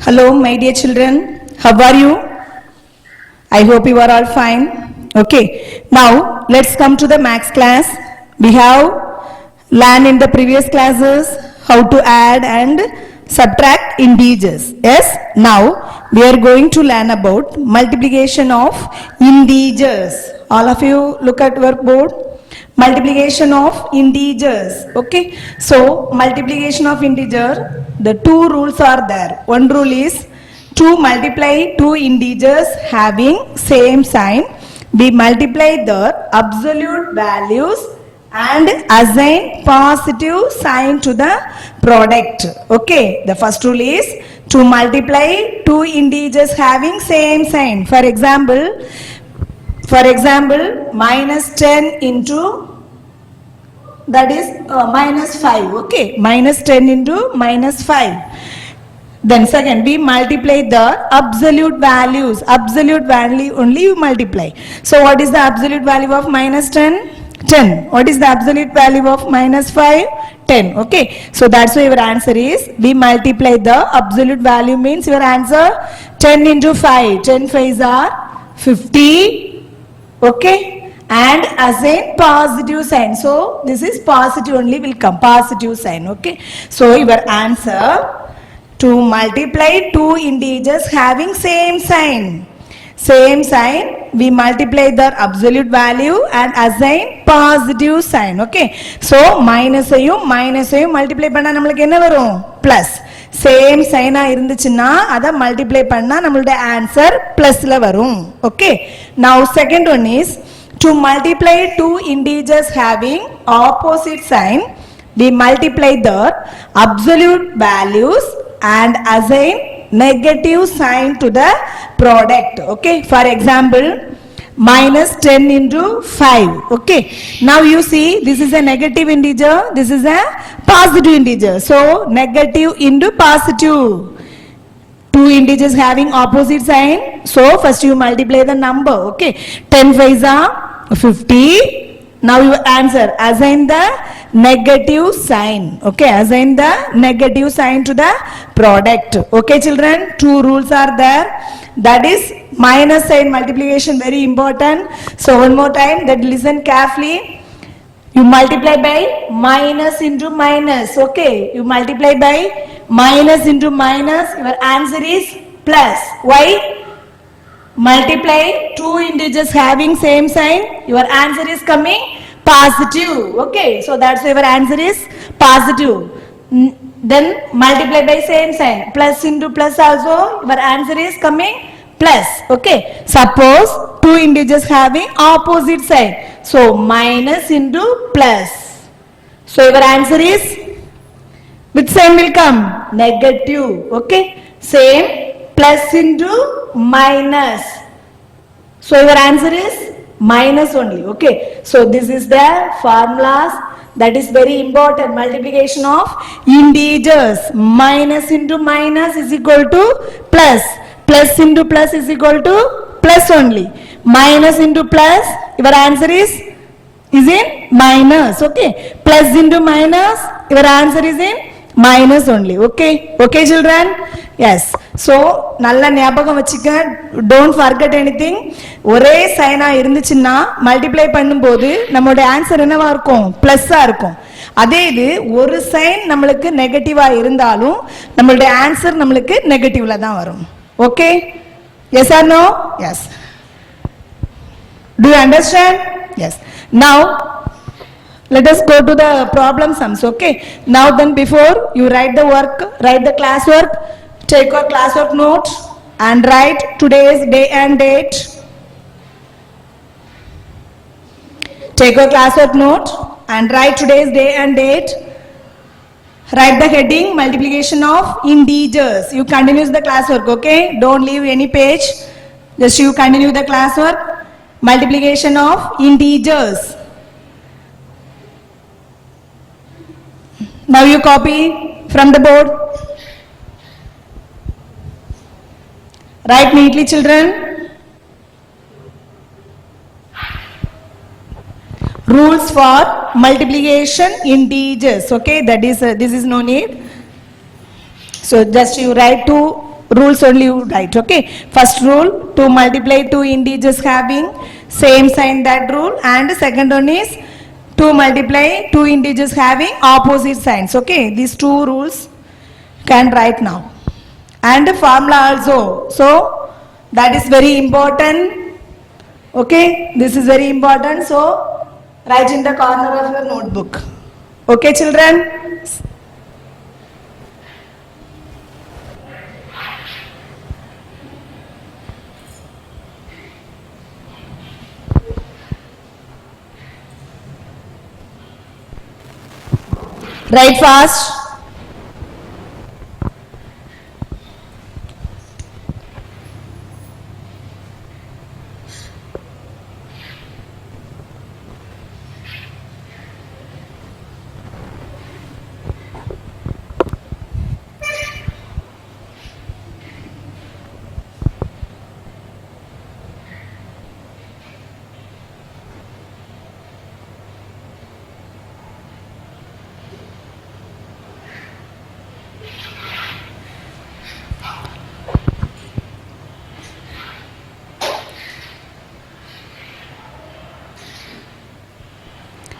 Hello, my dear children. How are you? I hope you are all fine. Okay. Now, let's come to the maths class. We have learned in the previous classes how to add and subtract integers. Yes. Now, we are going to learn about multiplication of integers. All of you look at workboard. Multiplication of integers. Okay. So, multiplication of integer, the two rules are there. One rule is to multiply two integers having same sign. We multiply their absolute values and assign positive sign to the product. Okay. The first rule is to multiply two integers having same sign. For example, minus 10 into that is minus 5. Okay, minus 10 into minus 5. Then second, we multiply the absolute values. Absolute value only you multiply. So what is the absolute value of minus 10? 10. What is the absolute value of minus 5? 10. Okay. So that's why your answer is, we multiply the absolute value means your answer 10 into 5. 10 5s are 50. Okay. And assign positive sign. So this is positive only will come. Positive sign. Okay. So your answer, to multiply two integers having same sign. Same sign, we multiply their absolute value and assign positive sign. Okay. So minus ayum multiply panna namalukku enna varum? Plus. Same sign ah irunduchina adha multiply panna nammaloda answer plus la varum. Okay. Now second one is to multiply two integers having opposite sign. We multiply their absolute values and assign negative sign to the product. Okay. For example, minus 10 into 5. Okay. Now you see, this is a negative integer, this is a positive integer. So negative into positive. Two integers having opposite sign. So first you multiply the number. Okay. 10 5s are 50. Now your answer, assign the negative sign. Okay, assign the negative sign to the product. Okay children, two rules are there. That is minus sign multiplication, very important. So one more time, that listen carefully. You multiply by minus into minus. Okay, you multiply by minus into minus. Your answer is plus. Why? Multiply two integers having same sign, your answer is coming positive. Okay, so that's why your answer is positive. Then multiply by same sign, plus into plus also, your answer is coming plus. Okay, suppose two integers having opposite sign, so minus into plus. So your answer is, which sign will come? Negative. Okay, same. Plus into minus. So your answer is minus only. Okay. So this is the formulas. That is very important. Multiplication of integers. Minus into minus is equal to plus. Plus into plus is equal to plus only. Minus into plus, your answer is in minus. Okay. Plus into minus, your answer is in minus only. Okay. Okay children. Yes. So நல்ல ஞாபகம் வச்சுக்க, don't forget anything. ஒரே China இருந்துச்சுன்னா multiply பண்ணும்போது நம்மளோட answer என்னவா இருக்கும்? பிளஸ்ஸா இருக்கும். அதே இது ஒரு சைன் நம்மளுக்கு நெகட்டிவா இருந்தாலும் நம்மளோட ஆன்சர் நம்மளுக்கு நெகட்டிவ்ல தான் வரும். Okay? Yes or no? Yes. Do you understand? Yes. Now let us go to the problem sums. Okay. Now then, before you write the work, write the class work. Take your classwork note and write today's day and date. Take your classwork note and write today's day and date. Write the heading multiplication of integers. You continue the classwork, okay? Don't leave any page. Just you continue the classwork. Multiplication of integers. Now you copy from the board. Write neatly children. Rules for multiplication integers. Okay, that is this is no need. So just you write two rules only you write, okay? First rule, to multiply two integers having same sign, that rule. And second one is to multiply two integers having opposite signs, okay? These two rules can write now. And formula also, so that is very important, okay? This is very important, so write in the corner of your notebook, okay children? Write fast.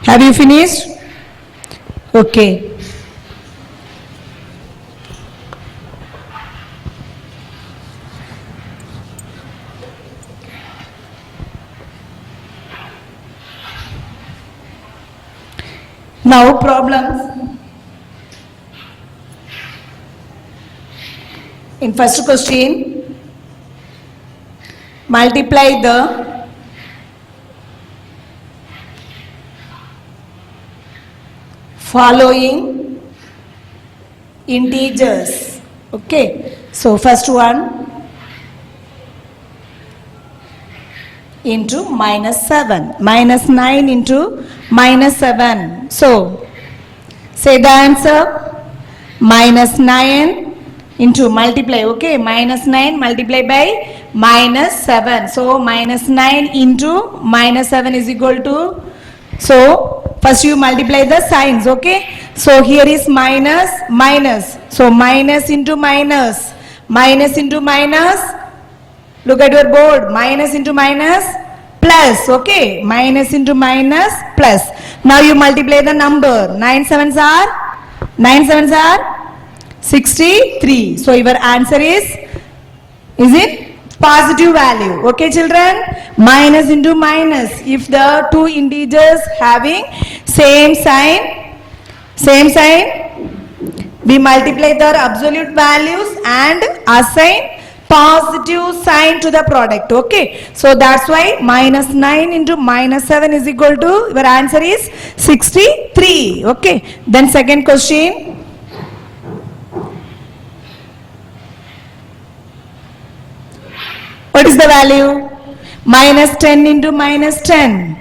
Have you finished? Okay. Now problems. In first question, multiply the following integers, okay? So first one into minus 7, minus 9 into minus 7. So say the answer, minus 9 into multiply, okay? Minus 9 multiply by minus 7. So minus 9 into minus 7 is equal to, so first you multiply the signs, okay? So here is minus, minus. So minus into minus, minus into minus. Look at your board, minus into minus, plus, okay? Minus into minus, plus. Now you multiply the number. 9 sevens are 63. So your answer is it? Positive value, okay children? Minus into minus, if the two integers having same sign, we multiply their absolute values and assign positive sign to the product, okay? So that's why minus 9 into minus 7 is equal to, your answer is 63, okay? Then second question. What is the value? Minus 10 into minus 10.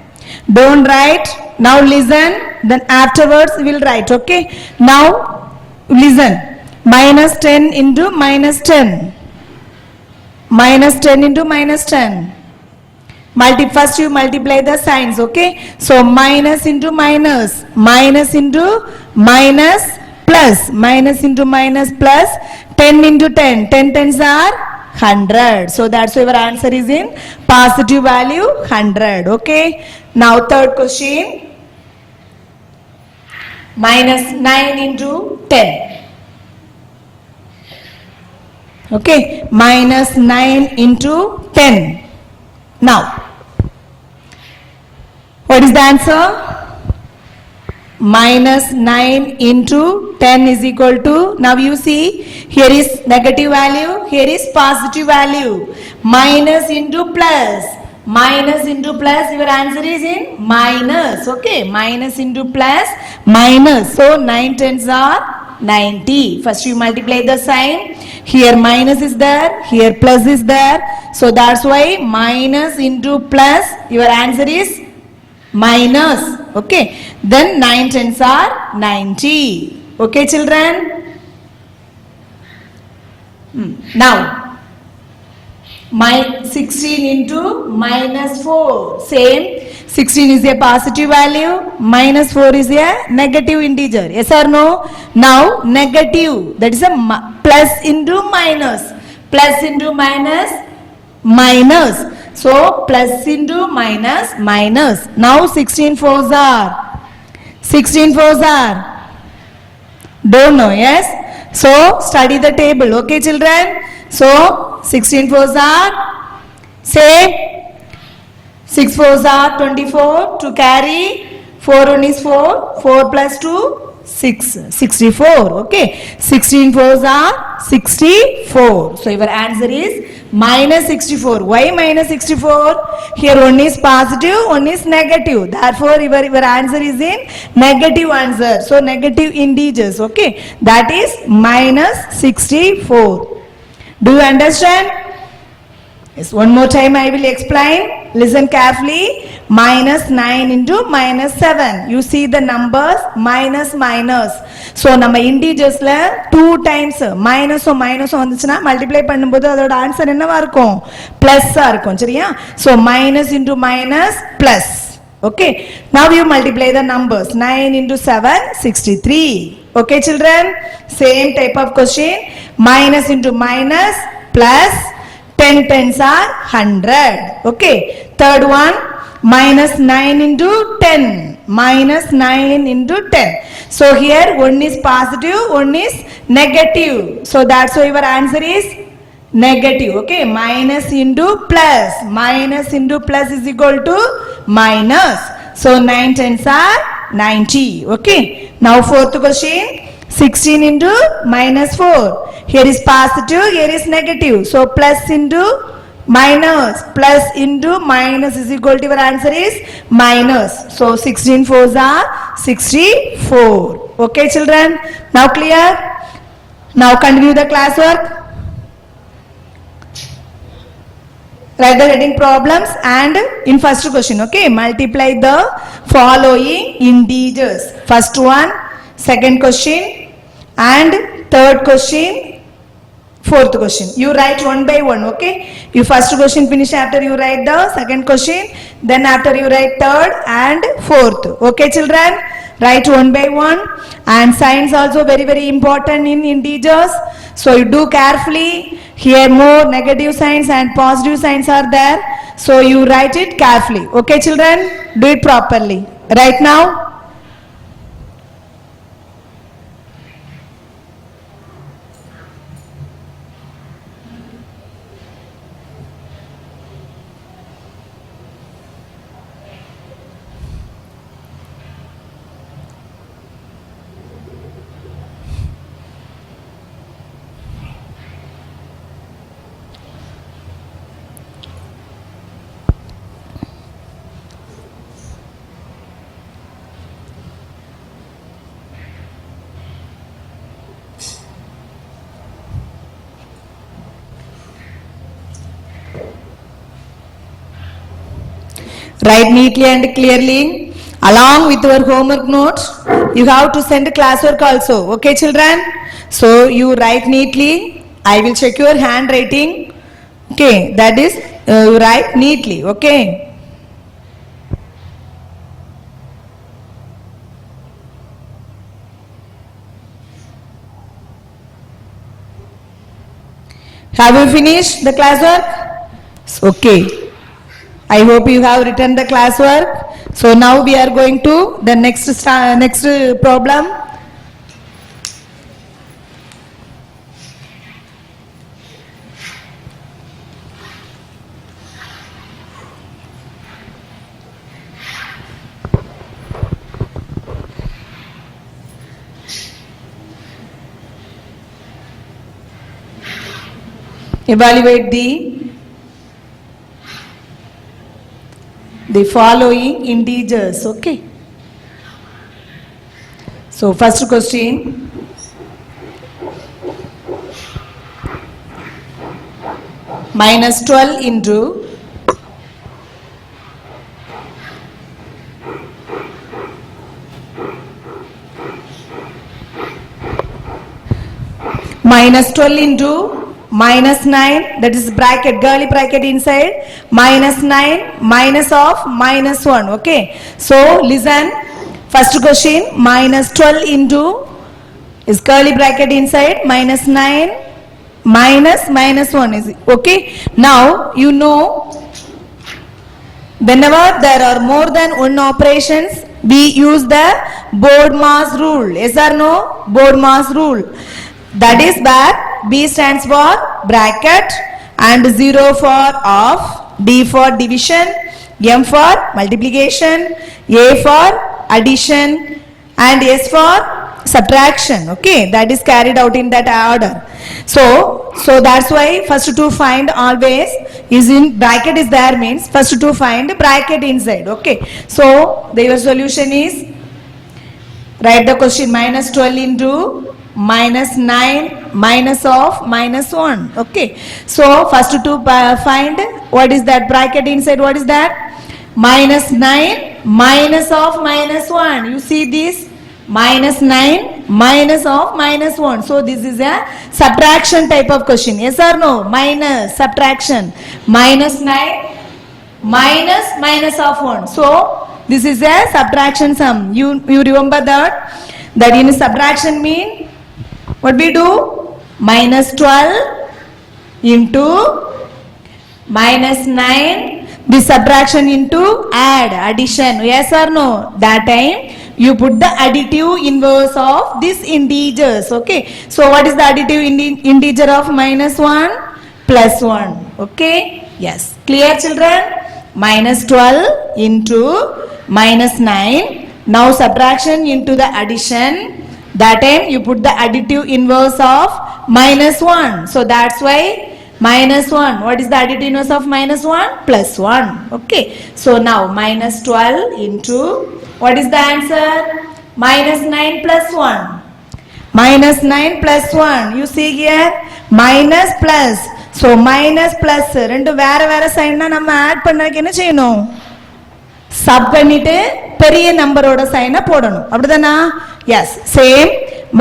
Don't write. Now listen. Then afterwards we will write. Okay. Now listen. Minus 10 into minus 10. Minus 10 into minus 10. First you multiply the signs. Okay. So minus into minus. Minus into minus plus. Minus into minus plus. 10 into 10. 10 tens are 100. So that's why our answer is in positive value 100. Okay. Now third question. Minus 9 into 10. Okay. Minus 9 into 10. Now, what is the answer? Minus 9 into 10 is equal to, now you see, here is negative value, here is positive value. Minus into plus. Minus into plus, your answer is in minus. Okay, minus into plus, minus. So 9 tens are 90. First you multiply the sign. Here minus is there, here plus is there. So that's why minus into plus, your answer is minus. Okay, then 9 tens are 90. Okay children. Now my 16 into minus 4, same. 16 is a positive value, minus 4 is a negative integer. Yes or no? Now negative, that is a plus into minus. Plus into minus, minus. So plus into minus, minus. Now 16 fours are. 16 fours are. Don't know, yes? So study the table, okay children? So 16 fours are, say 6 fours are 24 to carry, 4 1 is 4, 4 plus 2, 6, 64, okay? 16 fours are 64. So your answer is minus 64. Why minus 64? Here one is positive, one is negative. Therefore your answer is in negative answer. So negative integers, okay? That is minus 64. Do you understand? Yes, one more time I will explain. Listen carefully. Minus 9 into minus 7. You see the numbers minus minus. So நம்ம இன்டிஜர்ஸ்ல 2 times minus வந்துச்சுன்னா multiply பண்ணும்போது அதோட answer என்னவா இருக்கும்? பிளஸ்ஸா இருக்கும். சரியா? So minus into minus plus. Okay. Now you multiply the numbers. 9 into 7, 63. Okay children? Same type of question. Minus into minus plus 10 tens are 100. Okay. Third one, minus 9 into 10. Minus 9 into 10. So here one is positive, one is negative. So that's why your answer is negative. Okay. Minus into plus. Minus into plus is equal to minus. So 9 tens are 90. Okay. Now fourth question. 16 into minus 4. Here is positive, here is negative. So plus into minus. Plus into minus is equal to your answer is minus. So 16 fours are 64. Okay children? Now clear? Now continue the classwork. Write the heading problems and in first question, okay? Multiply the following integers. First one, second question and third question, fourth question. You write one by one, okay? You first question finish, after you write the second question, then after you write third and fourth. Okay children? Write one by one. And signs also very important in integers. So you do carefully. Here more negative signs and positive signs are there. So you write it carefully. Okay children? Do it properly. Right now. Write neatly and clearly. Along with your homework notes, you have to send classwork also. Okay children? So you write neatly. I will check your handwriting. Okay, that is you write neatly. Okay. Have you finished the classwork? Okay. I hope you have written the classwork. So now we are going to the next problem. Evaluate the following integers. Okay. So first question. Minus 12 into minus 12 into minus 9, that is bracket, curly bracket inside, minus 9, minus of minus 1. Okay. So listen, first question, minus 12 into is curly bracket inside, minus 9 minus 1 is okay. Now you know, whenever there are more than one operations, we use the BODMAS rule. Yes or no? BODMAS rule. That is where B stands for bracket and 0 for off, D for division, M for multiplication, A for addition and S for subtraction. Okay, that is carried out in that order. So that's why first to find always is in bracket is there, means first to find bracket inside. Okay, so your solution is, write the question, minus 12 into minus 9 minus of minus 1. Okay, so first to find what is that bracket inside, what is that, minus 9 minus of minus 1. You see this, minus 9 minus of minus 1. So this is a subtraction type of question. Yes or no? Minus, subtraction, minus 9 minus of 1. So this is a subtraction sum. You remember that in subtraction mean what we do, minus 12 into minus 9, this subtraction into addition. Yes or no? That time you put the additive inverse of this integers. Okay, so what is the additive integer of minus 1? Plus 1. Okay, yes, clear children? Minus 12 into minus 9. Now subtraction into the addition. That time you put the additive inverse of minus 1. So that's why minus 1. What is the additive inverse of minus 1? Plus 1. Okay, so now minus 12 into, what is the answer? Minus 9 plus 1. Minus 9 plus 1. You see here, minus plus. So minus plus ரெண்டு வேற வேற சைன்னா நம்ம add பண்ணதுக்கு என்ன செய்யணும்? Sub பண்ணிட்டு பெரிய நம்பரோட சைனை போடணும். அப்படிதானா? Yes, same.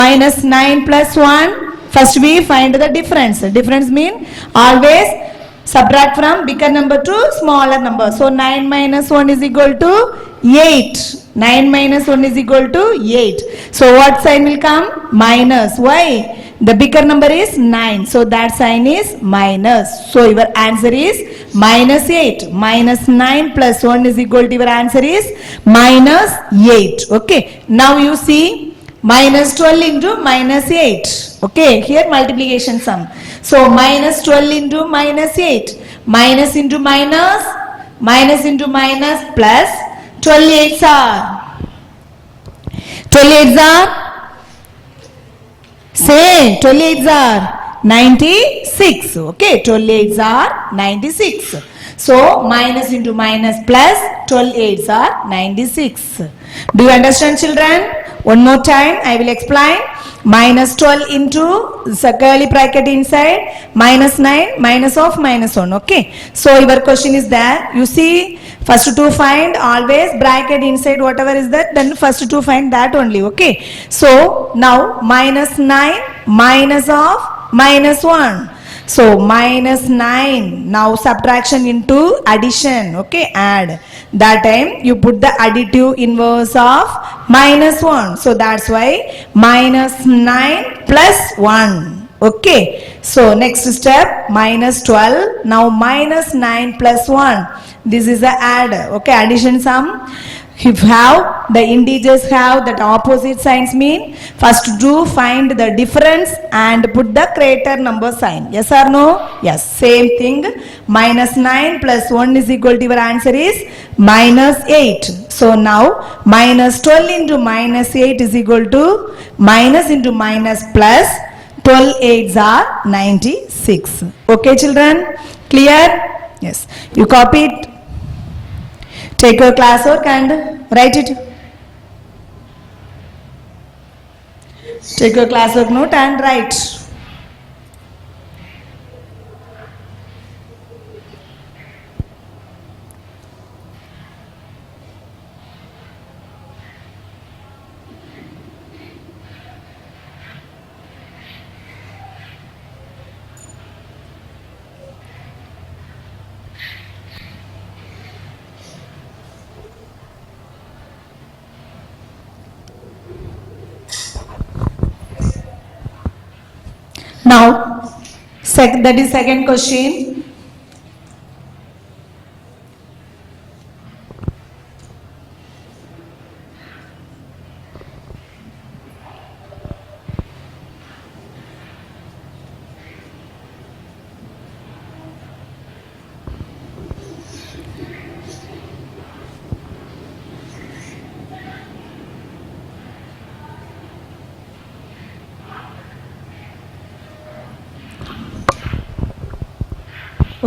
Minus 9 plus 1. First we find the difference. Difference mean always subtract from bigger number to smaller number. So 9 minus 1 is equal to 8. 9 minus 1 is equal to 8. So what sign will come? Minus. Why? The bigger number is 9. So that sign is minus. So your answer is minus 8. Minus 9 plus 1 is equal to, your answer is minus 8. Okay. Now you see minus 12 into minus 8. Okay. Here multiplication sum. So minus 12 into minus 8. Minus into minus. Minus into minus plus 12 8s are. 12 8s are. Say 12 8s are 96. Okay, 12 8s are 96. So minus into minus plus 12 8s are 96. Do you understand children? One more time I will explain. Minus 12 into curly bracket inside, minus 9 minus of minus 1. Okay, so your question is there. You see, first to find always bracket inside whatever is that, then first to find that only. Okay, so now minus 9 minus of minus 1. So minus 9. Now subtraction into addition. Okay, add. That time you put the additive inverse of minus 1. So that's why minus 9 plus 1. Okay. So next step, minus 12. Now minus 9 plus 1. This is the add. Okay, addition sum. If have the integers have that opposite signs, mean first do find the difference and put the greater number sign. Yes or no? Yes, same thing. Minus 9 plus 1 is equal to, your answer is minus 8. So now minus 12 into minus 8 is equal to minus into minus plus 12 8s are 96. Okay children, clear? Yes, you copy it. Take your classwork and write it. Take your classwork note and write. Now That is second question.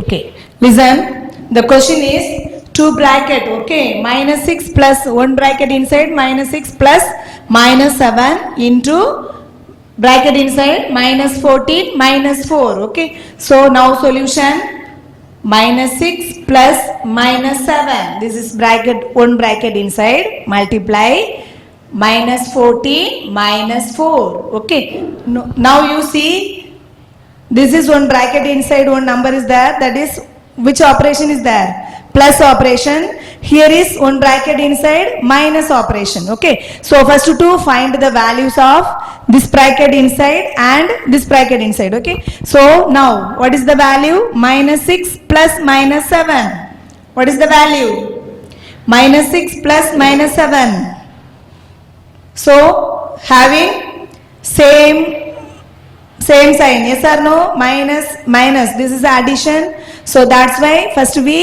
Okay, listen, the question is 2 bracket, okay, minus 6 plus 1 bracket inside, minus 6 plus minus 7 into bracket inside, minus 14 minus 4, okay. So now solution, minus 6 plus minus 7, this is bracket, 1 bracket inside, multiply minus 14 minus 4, okay. Now you see, this is one bracket inside, one number is there, that is which operation is there? Plus operation. Here is one bracket inside, minus operation, okay. So first to find the values of this bracket inside and this bracket inside, okay. So now what is the value? Minus 6 plus minus 7. What is the value? Minus 6 plus minus 7. So having same sign, yes or no? Minus minus, this is addition, so that's why first we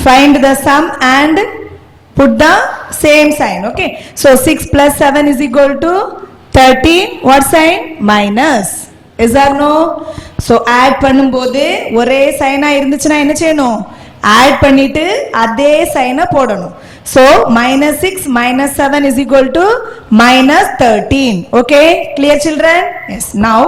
find the sum and put the same sign, okay. So 6 plus 7 is equal to 13, what sign? Minus, yes or no? So add பண்ணும்போது ஒரே China இருந்துச்சுனா என்ன செய்யணும்? add பண்ணிட்டு அதே சைனை போடணும். So minus 6 minus 7 is equal to minus 13, okay, clear children? Yes. Now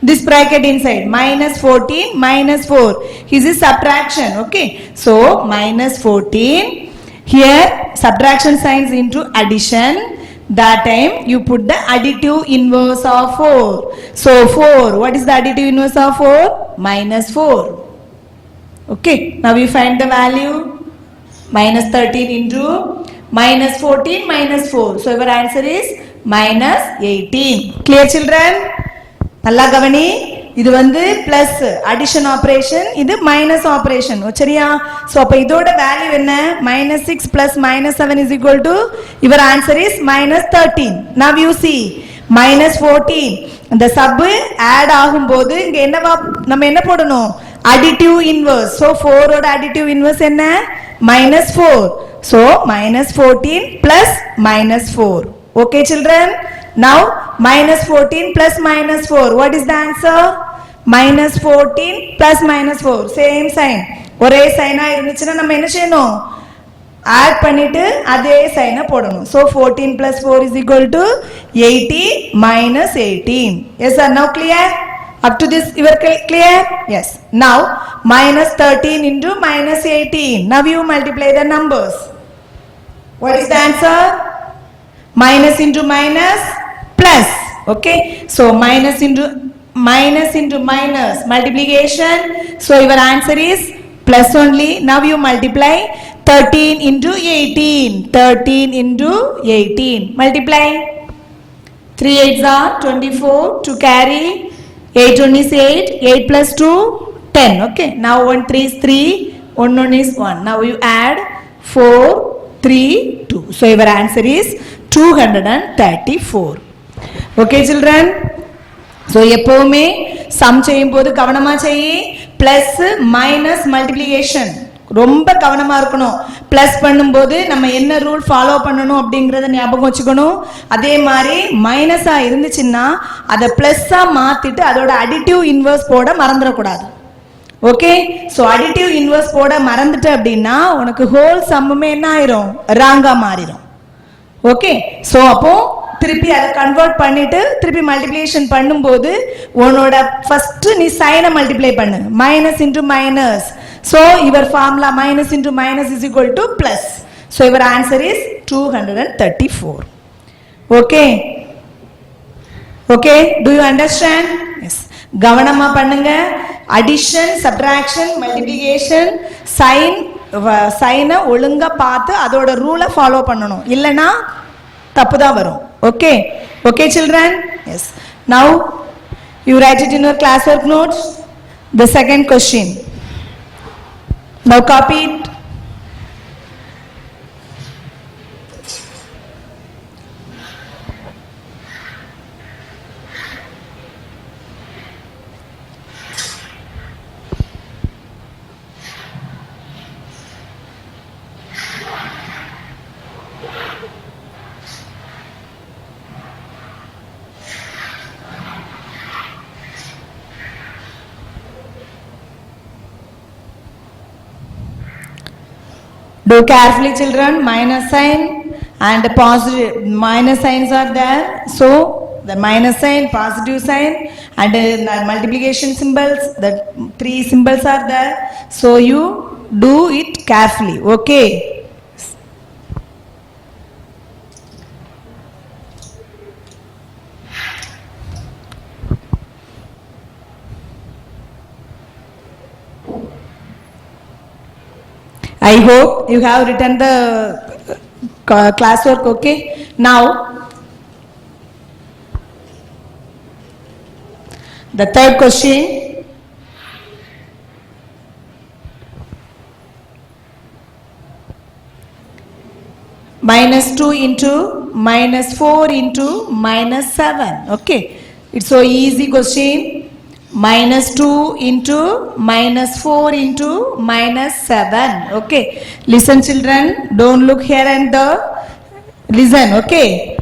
this bracket inside, minus 14 minus 4, this is subtraction, okay. So minus 14, here subtraction signs into addition, that time you put the additive inverse of 4. So 4, what is the additive inverse of 4? Minus 4, okay. Now we find the value, minus 13 into minus 14 minus 4. So your answer is minus 18. Clear children? நல்லா கவனி, இது வந்து plus addition operation, இது minus operation, சரியா? So அப்ப இதோட value என்ன? minus 6 plus minus 7 is equal to, your answer is minus 13. Now you see, minus 14, இந்த sub add ஆகும்போது இங்க என்னவா நம்ம என்ன போடணும்? additive inverse. So 4 ஓட additive inverse என்ன? minus 4. So minus 14 plus minus 4. Okay children? Now minus 14 plus minus 4. What is the answer? Minus 14 plus minus 4. Same sign. ஒரே சைனா இருந்துச்சுன்னா நம்ம என்ன செய்யணும்? add பண்ணிட்டு அதே சைனை போடணும். So 14 plus 4 is equal to 80 minus 18. Yes sir, now clear? Up to this you are clear? Yes. Now minus 13 into minus 18. Now you multiply the numbers. What is the answer? Minus into minus plus, okay. So minus into minus multiplication. So your answer is plus only. Now you multiply 13 into 18. 13 into 18. Multiply. 3 8s are 24. To carry 8 1 is 8. 8 plus 2 10. Okay. Now 1 3 is 3. 1 1 is 1. Now you add 4 3 2. So your answer is 234. Okay children? So எப்பவுமே sum செய்யும்போது கவனமா செய்யி, plus minus multiplication ரொம்ப கவனமா இருக்கணும். plus பண்ணும்போது நம்ம என்ன ரூல் ஃபாலோ பண்ணணும் அப்படிங்கறத ஞாபகம் வச்சுக்கணும். அதே மாதிரி மைனஸா இருந்துச்சுன்னா அதை பிளஸ்ஸா மாத்திட்டு அதோட அடிட்டிவ் இன்வர்ஸ் போட மறந்துடக்கூடாது. ஓகே, ஸோ அடிட்டிவ் இன்வர்ஸ் போட மறந்துட்ட அப்படின்னா உனக்கு ஹோல் சம்முமே என்ன ஆயிரும்? ராங்கா மாறிடும். ஓகே, ஸோ அப்போ திருப்பி அதை கன்வெர்ட் பண்ணிட்டு திருப்பி மல்டிப்ளிகேஷன் பண்ணும்போது உன்னோட ஃபர்ஸ்ட் நீ சைனை மல்டிப்ளை பண்ணு. Minus into minus. So your formula minus into minus is equal to plus. So your answer is 234. Okay okay, do you understand? Yes, கவனமா பண்ணுங்க. அடிஷன், சப்ட்ராக்ஷன், மல்டிப்ளிகேஷன், சைனை ஒழுங்கா பார்த்து அதோட ரூலை ஃபாலோ பண்ணணும், இல்லைன்னா தப்பு தான் வரும். Okay okay children? Yes. Now You write it in your classwork notes. The second question. Now copy it. Do carefully, children. Minus sign and positive minus signs are there. So the minus sign, positive sign, and the multiplication symbols. The three symbols are there. So you do it carefully. Okay. I hope you have written the classwork, okay? Now, the third question. Minus 2 into minus 4 into minus 7, okay? It's so easy question. Minus 2 into minus 4 into minus 7, okay? Listen, children, don't look here and there. Listen, okay?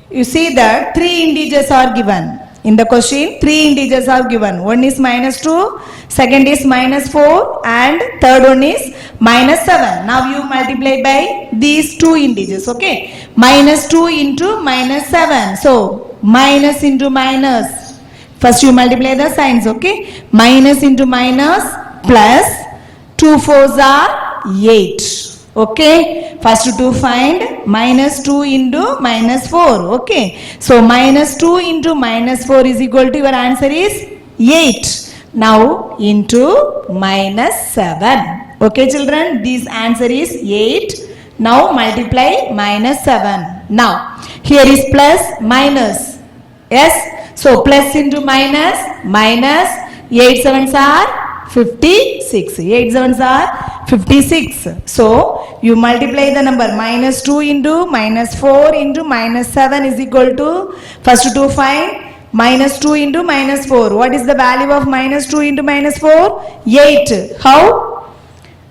You see that three integers are given. In the question, three integers are given. One is minus 2, second is minus 4, and third one is minus 7. Now you multiply by these two integers, okay? Minus 2 into minus 7. So, minus into minus. First you multiply the signs, okay? Minus into minus plus 2 4s are 8. Okay? First to find minus 2 into minus 4. Okay? So minus 2 into minus 4 is equal to, your answer is 8. Now into minus 7. Okay, children? This answer is 8. Now multiply minus 7. Now here is plus minus. Yes? So plus into minus, minus 8 sevens are 56. 8 sevens are 56. So you multiply the number minus 2 into minus 4 into minus 7 is equal to, first to find minus 2 into minus 4. What is the value of minus 2 into minus 4? 8. How?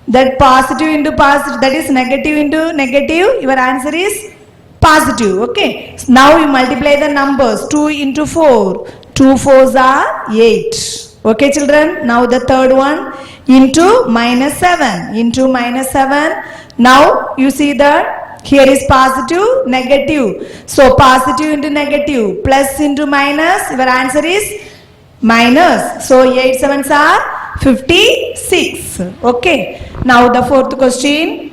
That positive into positive, that is negative into negative, your answer is positive, okay? Now you multiply the numbers, 2 into 4, 2 4s are 8, okay children? Now the third one, into minus 7, into minus 7, now you see that here is positive, negative, so positive into negative, plus into minus, your answer is minus, so 8 sevens are 56, okay? Now the fourth question.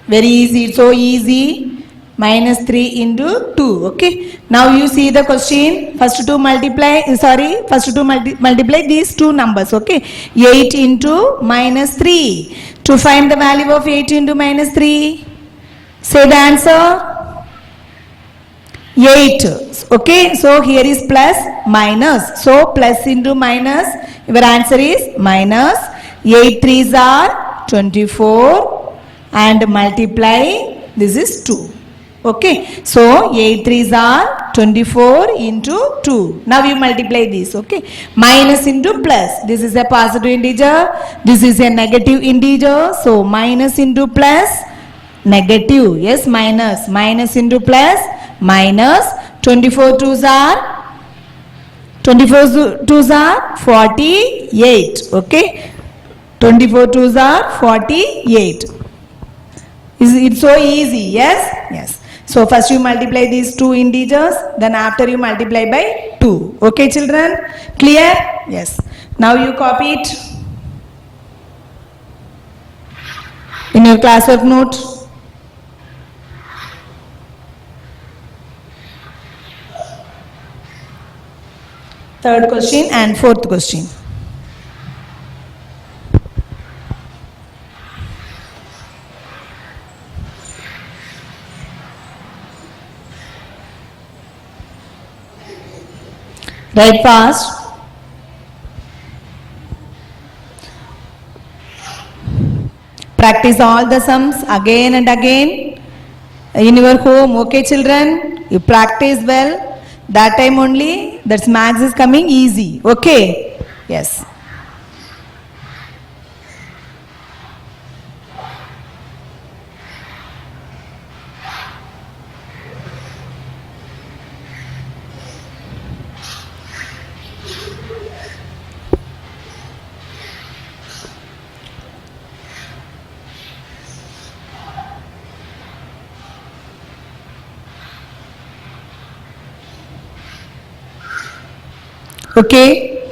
Very easy, it's so easy. Minus 3 into 2, okay? Now you see the question. First to multiply, multiply these two numbers, okay? 8 into minus 3. To find the value of 8 into minus 3, say the answer. 8, okay? So here is plus, minus. So plus into minus, your answer is minus. 8 3s are 24. And multiply, this is 2, okay? So 8 3s are 24 into 2. Now you multiply this, okay? Minus into plus, this is a positive integer, this is a negative integer, so minus into plus, negative, yes, minus, minus into plus, minus, 24 2s are 48, okay? 24 2s are 48. Is it so easy? Yes? Yes. So first you multiply these two integers, then after you multiply by 2. Okay children? Clear? Yes. Now you copy it in your classwork note. Third question and fourth question. Write fast. Practice all the sums again and again in your home. Okay, children? You practice well. That time only, that's maths is coming easy. Okay? Yes. Okay,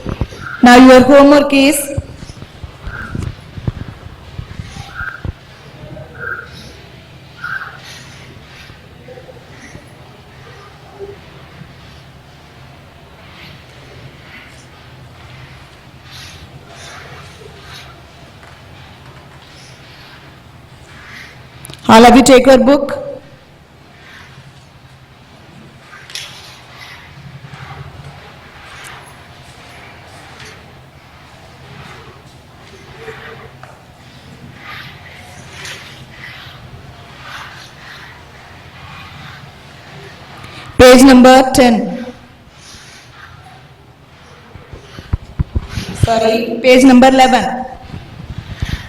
now your homework is all of you take your book. Page number 10. Sorry, page number 11.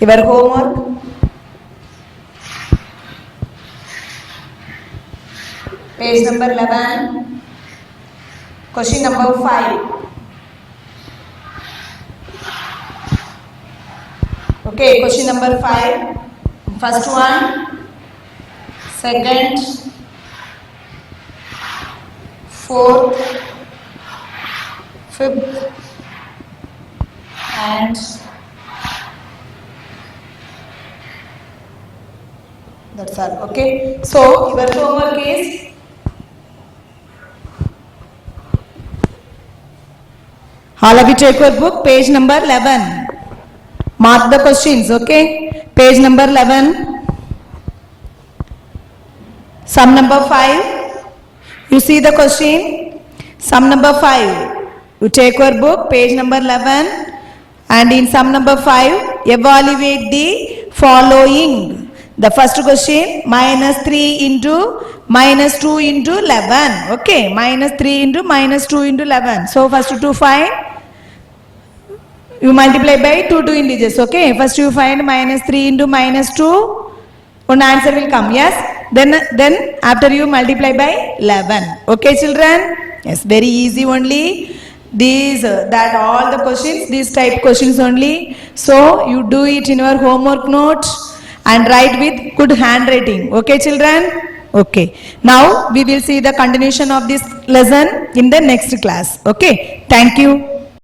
Your homework. Page number 11. Question number 5. Okay, question number 5. First one, second, fourth, fifth, and that's all. Okay, so your homework is all of you take your book, page number 11. Mark the questions. Okay, page number 11, sum number 5. You see the question, sum number 5. You take your book, page number 11, and in sum number 5, evaluate the following. The first question, minus 3 into minus 2 into 11. Okay, minus 3 into minus 2 into 11. So first to find, you multiply by 2 integers. Okay, first you find minus 3 into minus 2, one answer will come. Yes. Then after you multiply by 11. Okay, children? Yes, very easy only. These that all the questions, these type questions only. So you do it in your homework note and write with good handwriting. Okay, children? Okay. Now we will see the continuation of this lesson in the next class. Okay. Thank you.